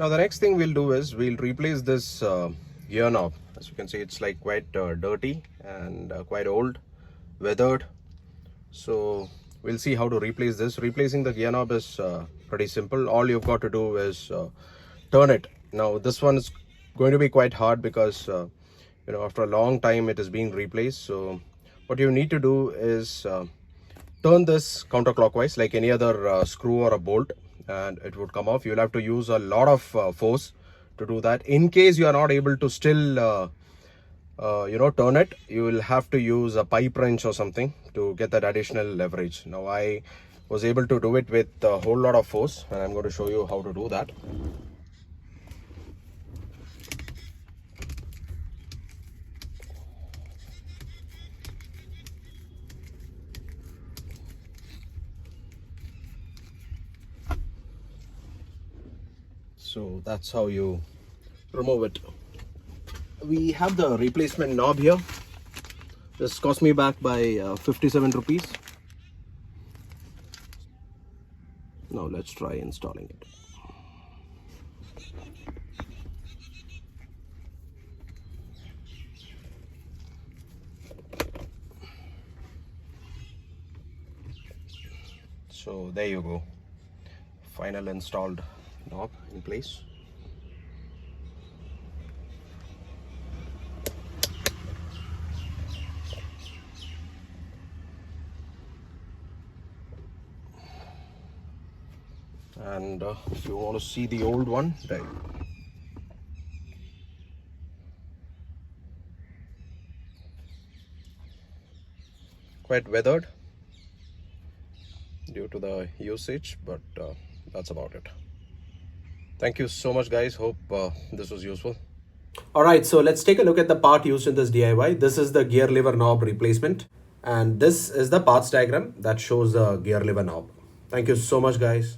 Now the next thing we'll do is we'll replace this gear knob. As you can see, it's like quite dirty and quite old, weathered. So we'll see how to replace this. Replacing the gear knob is pretty simple. All you've got to do is turn it. Now this one is going to be quite hard because after a long time it is being replaced. So what you need to do is turn this counterclockwise like any other screw or a bolt, and it would come off. You'll have to use a lot of force to do that. In case you are not able to still turn it, you will have to use a pipe wrench or something to get that additional leverage. Now I was able to do it with a whole lot of force, and I'm going to show you how to do that. So that's how you remove it. We have the replacement knob here. This cost me back by 57 rupees. Now let's try installing it. So there you go. Final installed knob in place. And if you want to see the old one, there. Quite weathered due to the usage, but that's about it. Thank you so much, guys. Hope this was useful. Alright, so let's take a look at the part used in this DIY. This is the gear lever knob replacement, and this is the parts diagram that shows the gear lever knob. Thank you so much, guys.